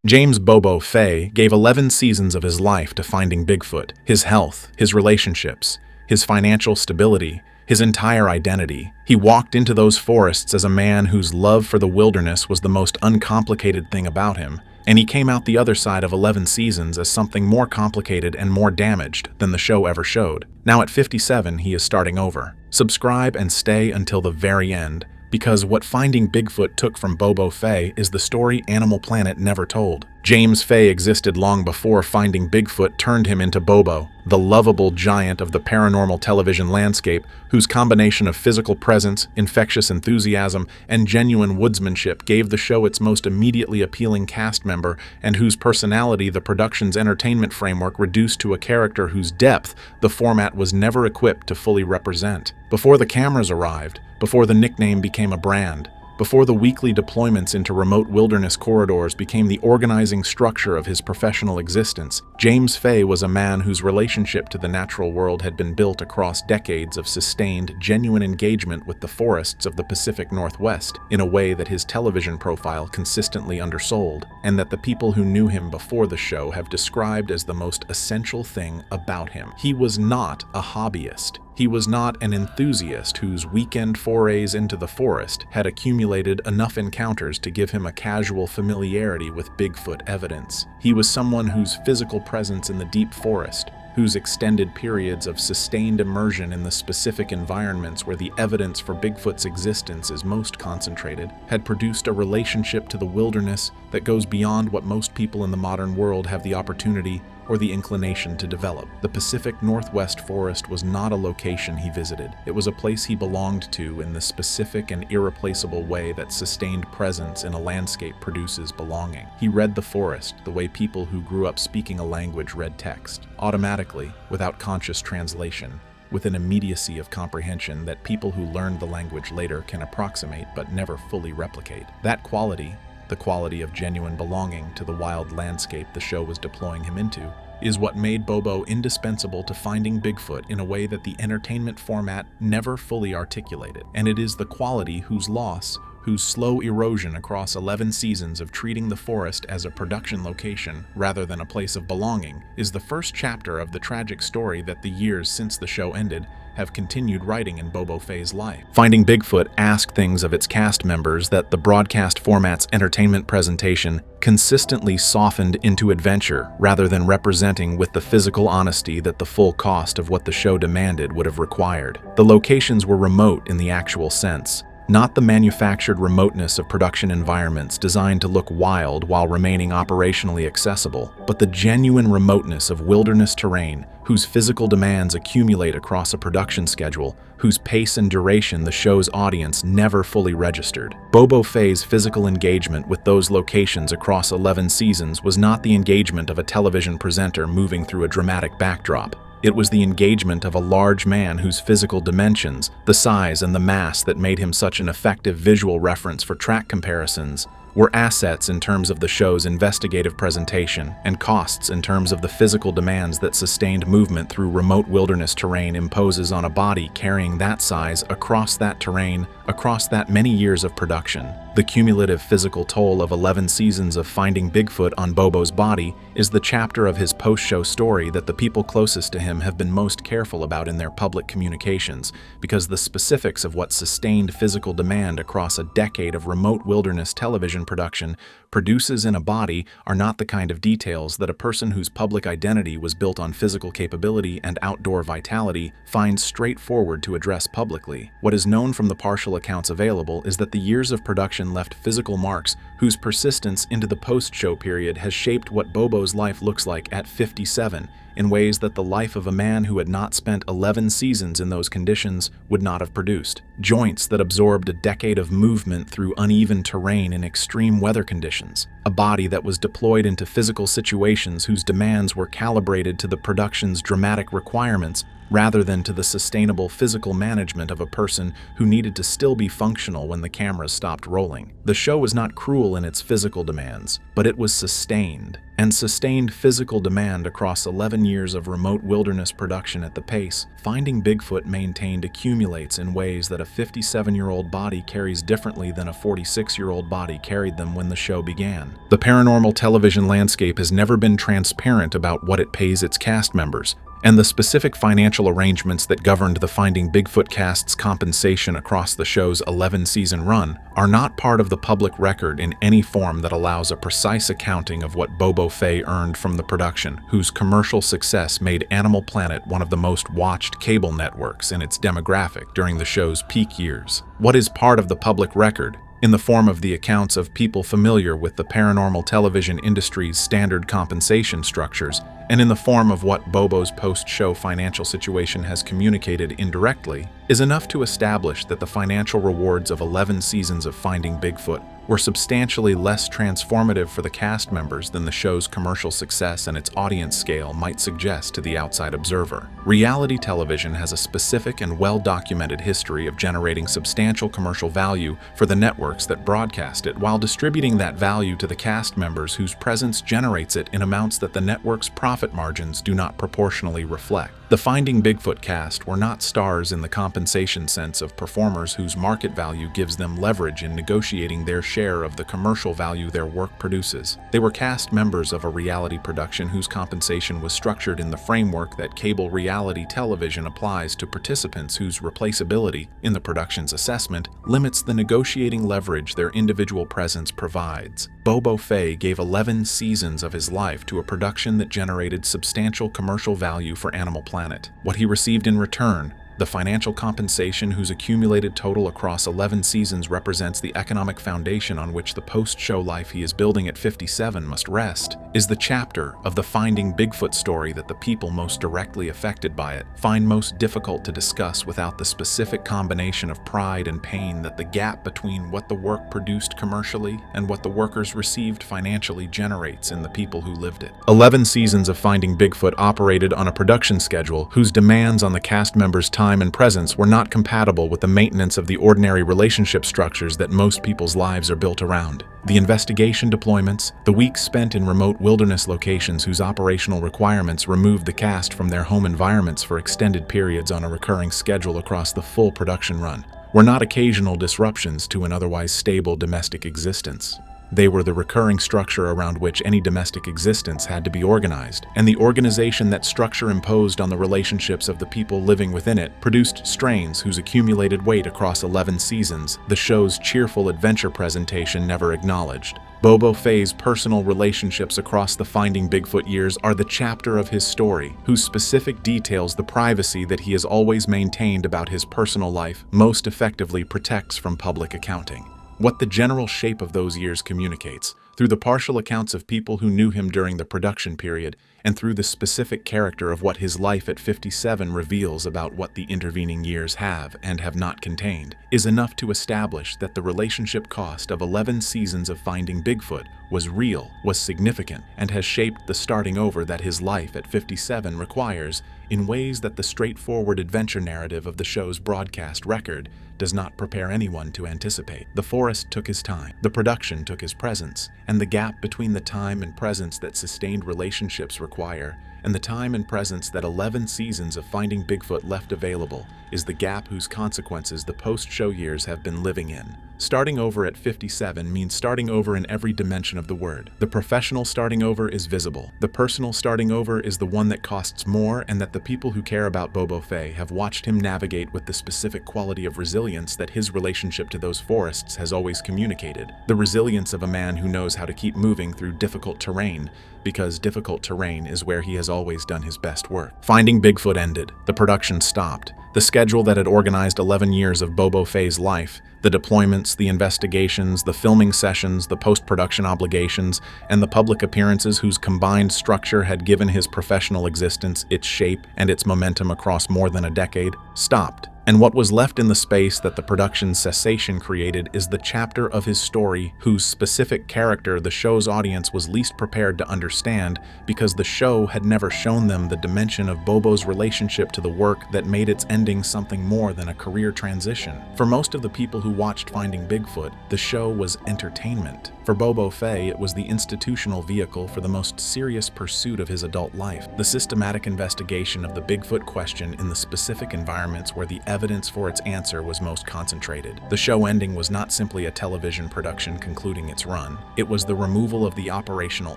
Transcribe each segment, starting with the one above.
James Bobo Fay gave 11 seasons of his life to finding Bigfoot, his health, his relationships, his financial stability, his entire identity. He walked into those forests as a man whose love for the wilderness was the most uncomplicated thing about him, and he came out the other side of 11 seasons as something more complicated and more damaged than the show ever showed. Now at 57, he is starting over. Subscribe and stay until the very end, because what Finding Bigfoot took from Bobo Fay is the story Animal Planet never told. James Fay existed long before Finding Bigfoot turned him into Bobo, the lovable giant of the paranormal television landscape whose combination of physical presence, infectious enthusiasm, and genuine woodsmanship gave the show its most immediately appealing cast member, and whose personality the production's entertainment framework reduced to a character whose depth the format was never equipped to fully represent. Before the cameras arrived, before the nickname became a brand, before the weekly deployments into remote wilderness corridors became the organizing structure of his professional existence, James Fay was a man whose relationship to the natural world had been built across decades of sustained, genuine engagement with the forests of the Pacific Northwest in a way that his television profile consistently undersold, and that the people who knew him before the show have described as the most essential thing about him. He was not a hobbyist. He was not an enthusiast whose weekend forays into the forest had accumulated enough encounters to give him a casual familiarity with Bigfoot evidence. He was someone whose physical presence in the deep forest, whose extended periods of sustained immersion in the specific environments where the evidence for Bigfoot's existence is most concentrated, had produced a relationship to the wilderness that goes beyond what most people in the modern world have the opportunity or the inclination to develop. The Pacific Northwest forest was not a location he visited. It was a place he belonged to in the specific and irreplaceable way that sustained presence in a landscape produces belonging. He read the forest the way people who grew up speaking a language read text, automatically, without conscious translation, with an immediacy of comprehension that people who learned the language later can approximate but never fully replicate. That quality, the quality of genuine belonging to the wild landscape the show was deploying him into, is what made Bobo indispensable to Finding Bigfoot in a way that the entertainment format never fully articulated. And it is the quality whose loss, whose slow erosion across 11 seasons of treating the forest as a production location rather than a place of belonging, is the first chapter of the tragic story that the years since the show ended have continued writing in Bobo Fay's life. Finding Bigfoot asked things of its cast members that the broadcast format's entertainment presentation consistently softened into adventure rather than representing with the physical honesty that the full cost of what the show demanded would have required. The locations were remote in the actual sense, not the manufactured remoteness of production environments designed to look wild while remaining operationally accessible, but the genuine remoteness of wilderness terrain whose physical demands accumulate across a production schedule, whose pace and duration the show's audience never fully registered. Bobo Fay's physical engagement with those locations across 11 seasons was not the engagement of a television presenter moving through a dramatic backdrop. It was the engagement of a large man whose physical dimensions, the size and the mass that made him such an effective visual reference for track comparisons, were assets in terms of the show's investigative presentation and costs in terms of the physical demands that sustained movement through remote wilderness terrain imposes on a body carrying that size across that terrain, across that many years of production. The cumulative physical toll of 11 seasons of Finding Bigfoot on Bobo's body is the chapter of his post-show story that the people closest to him have been most careful about in their public communications, because the specifics of what sustained physical demand across a decade of remote wilderness television production produces in a body are not the kind of details that a person whose public identity was built on physical capability and outdoor vitality finds straightforward to address publicly. What is known from the partial accounts available is that the years of production left physical marks whose persistence into the post-show period has shaped what Bobo's life looks like at 57 in ways that the life of a man who had not spent 11 seasons in those conditions would not have produced. Joints that absorbed a decade of movement through uneven terrain in extreme weather conditions. A body that was deployed into physical situations whose demands were calibrated to the production's dramatic requirements rather than to the sustainable physical management of a person who needed to still be functional when the cameras stopped rolling. The show was not cruel in its physical demands, but it was sustained, and sustained physical demand across 11 years of remote wilderness production at the pace Finding Bigfoot maintained accumulates in ways that a 57-year-old body carries differently than a 46-year-old body carried them when the show began. The paranormal television landscape has never been transparent about what it pays its cast members, and the specific financial arrangements that governed the Finding Bigfoot cast's compensation across the show's 11-season run are not part of the public record in any form that allows a precise accounting of what Bobo Fay earned from the production, whose commercial success made Animal Planet one of the most watched cable networks in its demographic during the show's peak years. What is part of the public record, in the form of the accounts of people familiar with the paranormal television industry's standard compensation structures, and in the form of what Bobo's post-show financial situation has communicated indirectly, is enough to establish that the financial rewards of 11 seasons of Finding Bigfoot were substantially less transformative for the cast members than the show's commercial success and its audience scale might suggest to the outside observer. Reality television has a specific and well-documented history of generating substantial commercial value for the networks that broadcast it, while distributing that value to the cast members whose presence generates it in amounts that the network's profit margins do not proportionally reflect. The Finding Bigfoot cast were not stars in the compensation sense of performers whose market value gives them leverage in negotiating their share of the commercial value their work produces. They were cast members of a reality production whose compensation was structured in the framework that cable reality television applies to participants whose replaceability, in the production's assessment, limits the negotiating leverage their individual presence provides. Bobo Fay gave 11 seasons of his life to a production that generated substantial commercial value for Animal Planet. What he received in return, the financial compensation whose accumulated total across 11 seasons represents the economic foundation on which the post-show life he is building at 57 must rest, is the chapter of the Finding Bigfoot story that the people most directly affected by it find most difficult to discuss without the specific combination of pride and pain that the gap between what the work produced commercially and what the workers received financially generates in the people who lived it. 11 seasons of Finding Bigfoot operated on a production schedule whose demands on the cast members' time and presence were not compatible with the maintenance of the ordinary relationship structures that most people's lives are built around. The investigation deployments, the weeks spent in remote wilderness locations whose operational requirements removed the cast from their home environments for extended periods on a recurring schedule across the full production run, were not occasional disruptions to an otherwise stable domestic existence. They were the recurring structure around which any domestic existence had to be organized, and the organization that structure imposed on the relationships of the people living within it produced strains whose accumulated weight across 11 seasons the show's cheerful adventure presentation never acknowledged. Bobo Fay's personal relationships across the Finding Bigfoot years are the chapter of his story, whose specific details the privacy that he has always maintained about his personal life most effectively protects from public accounting. What the general shape of those years communicates, through the partial accounts of people who knew him during the production period, and through the specific character of what his life at 57 reveals about what the intervening years have and have not contained, is enough to establish that the relationship cost of 11 seasons of Finding Bigfoot was real, was significant, and has shaped the starting over that his life at 57 requires in ways that the straightforward adventure narrative of the show's broadcast record does not prepare anyone to anticipate. The forest took his time, the production took his presence, and the gap between the time and presence that sustained relationships require and the time and presence that 11 seasons of Finding Bigfoot left available is the gap whose consequences the post-show years have been living in. Starting over at 57 means starting over in every dimension of the word. The professional starting over is visible. The personal starting over is the one that costs more and that the people who care about Bobo Fay have watched him navigate with the specific quality of resilience that his relationship to those forests has always communicated. The resilience of a man who knows how to keep moving through difficult terrain, because difficult terrain is where he has always done his best work. Finding Bigfoot ended. The production stopped. The schedule that had organized 11 years of Bobo Fay's life, the deployments, the investigations, the filming sessions, the post-production obligations, and the public appearances whose combined structure had given his professional existence its shape and its momentum across more than a decade, stopped. And what was left in the space that the production's cessation created is the chapter of his story whose specific character the show's audience was least prepared to understand because the show had never shown them the dimension of Bobo's relationship to the work that made its ending something more than a career transition. For most of the people who watched Finding Bigfoot, the show was entertainment. For Bobo Fay, it was the institutional vehicle for the most serious pursuit of his adult life, the systematic investigation of the Bigfoot question in the specific environments where the evidence for its answer was most concentrated. The show ending was not simply a television production concluding its run. It was the removal of the operational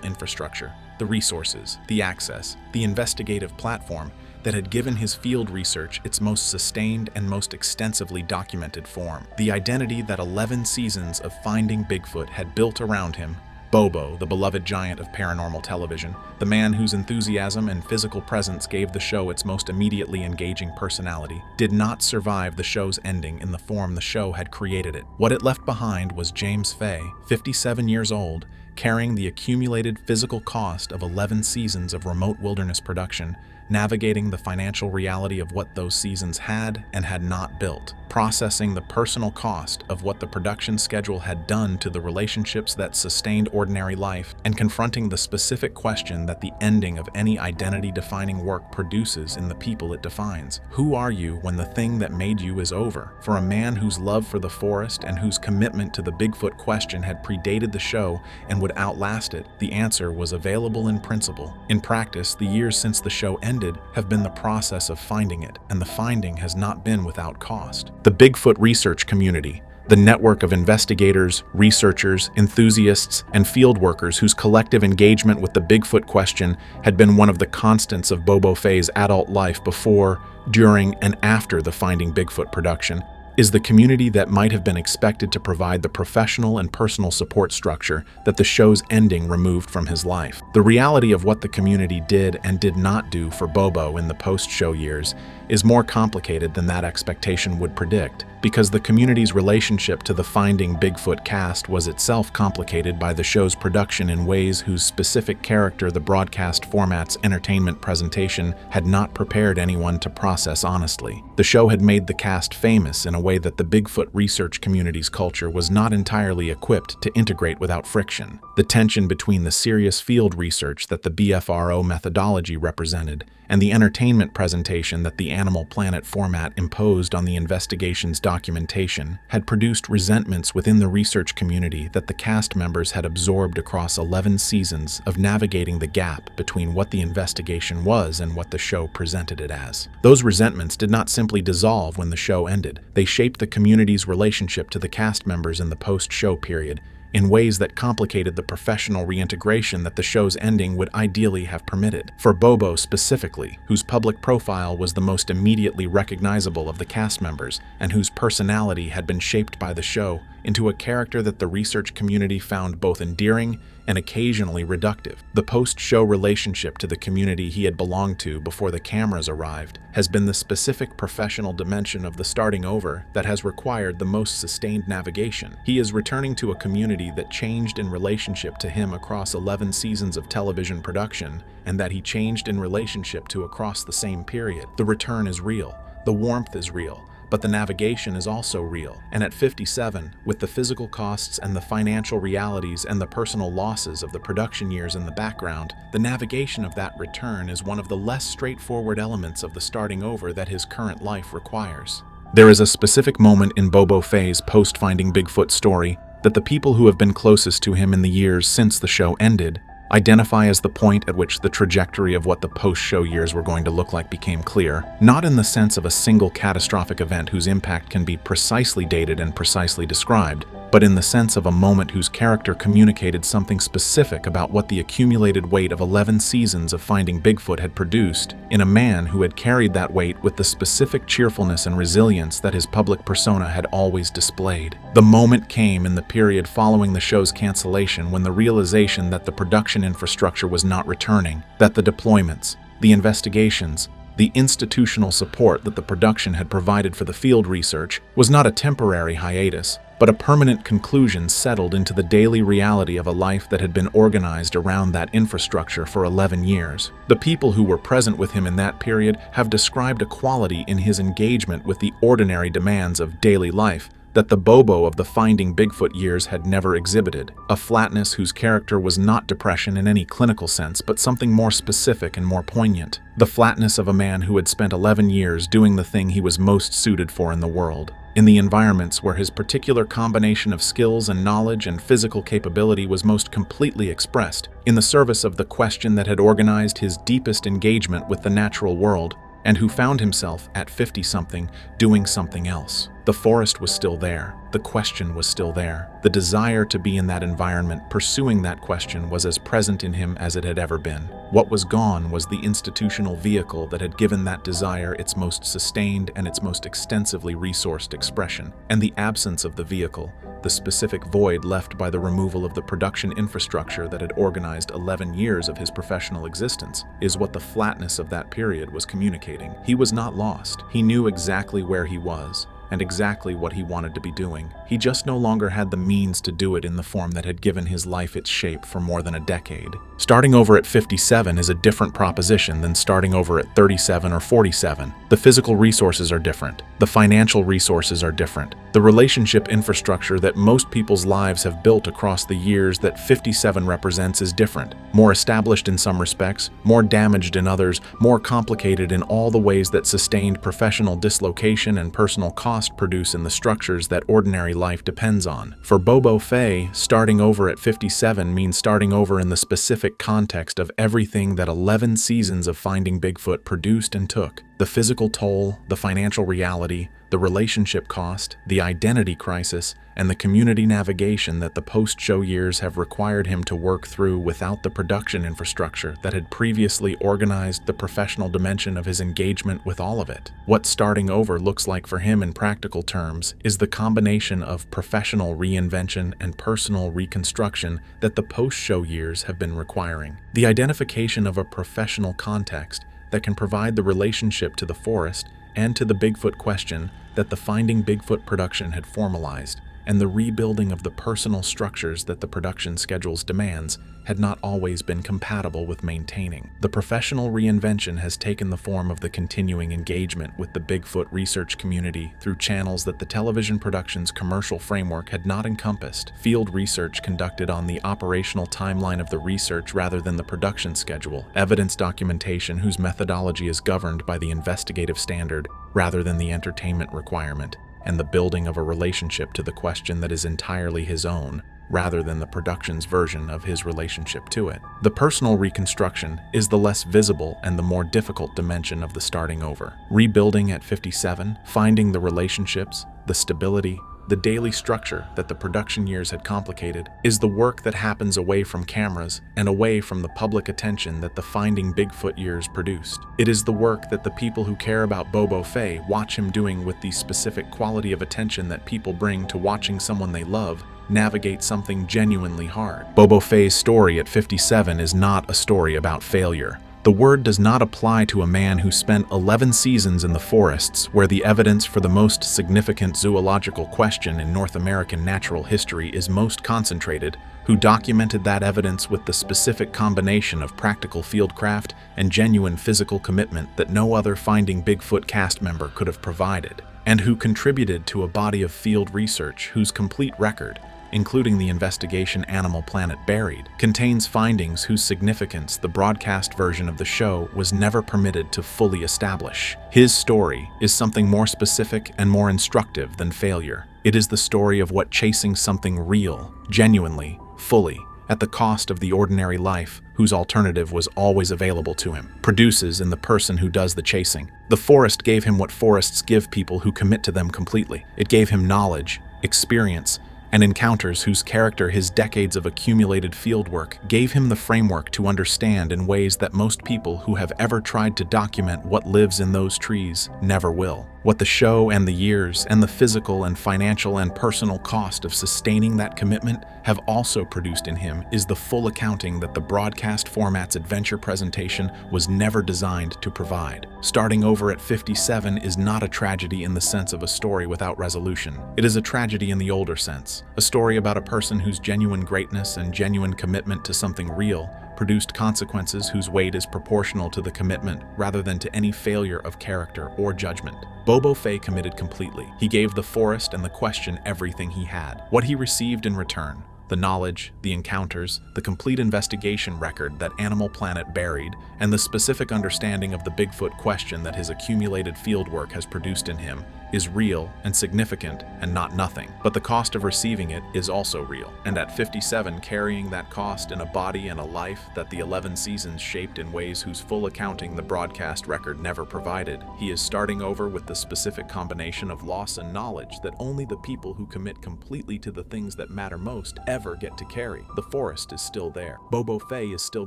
infrastructure, the resources, the access, the investigative platform that had given his field research its most sustained and most extensively documented form. The identity that 11 seasons of Finding Bigfoot had built around him, Bobo, the beloved giant of paranormal television, the man whose enthusiasm and physical presence gave the show its most immediately engaging personality, did not survive the show's ending in the form the show had created it. What it left behind was James Fay, 57 years old, carrying the accumulated physical cost of 11 seasons of remote wilderness production, navigating the financial reality of what those seasons had and had not built, processing the personal cost of what the production schedule had done to the relationships that sustained ordinary life, and confronting the specific question that the ending of any identity-defining work produces in the people it defines. Who are you when the thing that made you is over? For a man whose love for the forest and whose commitment to the Bigfoot question had predated the show and would outlast it, the answer was available in principle. In practice, the years since the show ended have been the process of finding it, and the finding has not been without cost. The Bigfoot research community, the network of investigators, researchers, enthusiasts, and field workers whose collective engagement with the Bigfoot question had been one of the constants of Bobo Fay's adult life before, during, and after the Finding Bigfoot production, is the community that might have been expected to provide the professional and personal support structure that the show's ending removed from his life. The reality of what the community did and did not do for Bobo in the post-show years is more complicated than that expectation would predict, because the community's relationship to the Finding Bigfoot cast was itself complicated by the show's production in ways whose specific character the broadcast format's entertainment presentation had not prepared anyone to process honestly. The show had made the cast famous in a way that the Bigfoot research community's culture was not entirely equipped to integrate without friction. The tension between the serious field research that the BFRO methodology represented and the entertainment presentation that the Animal Planet format imposed on the investigation's documentation had produced resentments within the research community that the cast members had absorbed across 11 seasons of navigating the gap between what the investigation was and what the show presented it as. Those resentments did not simply dissolve when the show ended. They shaped the community's relationship to the cast members in the post-show period in ways that complicated the professional reintegration that the show's ending would ideally have permitted. For Bobo specifically, whose public profile was the most immediately recognizable of the cast members and whose personality had been shaped by the show into a character that the research community found both endearing and occasionally reductive. The post-show relationship to the community he had belonged to before the cameras arrived has been the specific professional dimension of the starting over that has required the most sustained navigation. He is returning to a community that changed in relationship to him across 11 seasons of television production, and that he changed in relationship to across the same period. The return is real. The warmth is real. But the navigation is also real. And at 57, with the physical costs and the financial realities and the personal losses of the production years in the background, the navigation of that return is one of the less straightforward elements of the starting over that his current life requires. There is a specific moment in Bobo Fay's post-Finding Bigfoot story that the people who have been closest to him in the years since the show ended identify as the point at which the trajectory of what the post-show years were going to look like became clear, not in the sense of a single catastrophic event whose impact can be precisely dated and precisely described, but in the sense of a moment whose character communicated something specific about what the accumulated weight of 11 seasons of Finding Bigfoot had produced in a man who had carried that weight with the specific cheerfulness and resilience that his public persona had always displayed. The moment came in the period following the show's cancellation when the realization that the production infrastructure was not returning, that the deployments, the investigations, The institutional support that the production had provided for the field research was not a temporary hiatus, but a permanent conclusion settled into the daily reality of a life that had been organized around that infrastructure for 11 years. The people who were present with him in that period have described a quality in his engagement with the ordinary demands of daily life that the Bobo of the Finding Bigfoot years had never exhibited, a flatness whose character was not depression in any clinical sense, but something more specific and more poignant. The flatness of a man who had spent 11 years doing the thing he was most suited for in the world, in the environments where his particular combination of skills and knowledge and physical capability was most completely expressed, in the service of the question that had organized his deepest engagement with the natural world, and who found himself, at 50-something, doing something else. The forest was still there. The question was still there. The desire to be in that environment, pursuing that question, was as present in him as it had ever been. What was gone was the institutional vehicle that had given that desire its most sustained and its most extensively resourced expression. And the absence of the vehicle, the specific void left by the removal of the production infrastructure that had organized 11 years of his professional existence, is what the flatness of that period was communicating. He was not lost. He knew exactly where he was, and exactly what he wanted to be doing. He just no longer had the means to do it in the form that had given his life its shape for more than a decade. Starting over at 57 is a different proposition than starting over at 37 or 47. The physical resources are different. The financial resources are different. The relationship infrastructure that most people's lives have built across the years that 57 represents is different. More established in some respects, more damaged in others, more complicated in all the ways that sustained professional dislocation and personal cost produce in the structures that ordinary life depends on. For Bobo Fay, starting over at 57 means starting over in the specific context of everything that 11 seasons of Finding Bigfoot produced and took. The physical toll, the financial reality, the relationship cost, the identity crisis, and the community navigation that the post-show years have required him to work through without the production infrastructure that had previously organized the professional dimension of his engagement with all of it. What starting over looks like for him in practical terms is the combination of professional reinvention and personal reconstruction that the post-show years have been requiring. The identification of a professional context that can provide the relationship to the forest and to the Bigfoot question that the Finding Bigfoot production had formalized, and the rebuilding of the personal structures that the production schedule's demands had not always been compatible with maintaining. The professional reinvention has taken the form of the continuing engagement with the Bigfoot research community through channels that the television production's commercial framework had not encompassed. Field research conducted on the operational timeline of the research rather than the production schedule. Evidence documentation whose methodology is governed by the investigative standard rather than the entertainment requirement. And the building of a relationship to the question that is entirely his own, rather than the production's version of his relationship to it. The personal reconstruction is the less visible and the more difficult dimension of the starting over. Rebuilding at 57, finding the relationships, the stability, the daily structure that the production years had complicated, is the work that happens away from cameras and away from the public attention that the Finding Bigfoot years produced. It is the work that the people who care about Bobo Fay watch him doing with the specific quality of attention that people bring to watching someone they love navigate something genuinely hard. Bobo Fay's story at 57 is not a story about failure. The word does not apply to a man who spent 11 seasons in the forests where the evidence for the most significant zoological question in North American natural history is most concentrated, who documented that evidence with the specific combination of practical fieldcraft and genuine physical commitment that no other Finding Bigfoot cast member could have provided, and who contributed to a body of field research whose complete record, including the investigation Animal Planet Buried, contains findings whose significance the broadcast version of the show was never permitted to fully establish. His story is something more specific and more instructive than failure. It is the story of what chasing something real, genuinely, fully, at the cost of the ordinary life whose alternative was always available to him, produces in the person who does the chasing. The forest gave him what forests give people who commit to them completely. It gave him knowledge, experience, and encounters whose character his decades of accumulated fieldwork gave him the framework to understand in ways that most people who have ever tried to document what lives in those trees never will. What the show and the years and the physical and financial and personal cost of sustaining that commitment have also produced in him is the full accounting that the broadcast format's adventure presentation was never designed to provide. Starting over at 57 is not a tragedy in the sense of a story without resolution. It is a tragedy in the older sense, a story about a person whose genuine greatness and genuine commitment to something real produced consequences whose weight is proportional to the commitment rather than to any failure of character or judgment. Bobo Fay committed completely. He gave the forest and the question everything he had. What he received in return, the knowledge, the encounters, the complete investigation record that Animal Planet buried, and the specific understanding of the Bigfoot question that his accumulated fieldwork has produced in him, is real and significant and not nothing. But the cost of receiving it is also real. And at 57, carrying that cost in a body and a life that the 11 seasons shaped in ways whose full accounting the broadcast record never provided, he is starting over with the specific combination of loss and knowledge that only the people who commit completely to the things that matter most ever get to carry. The forest is still there. Bobo Fay is still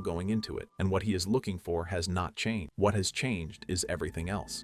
going into it, and what he is looking for has not changed. What has changed is everything else.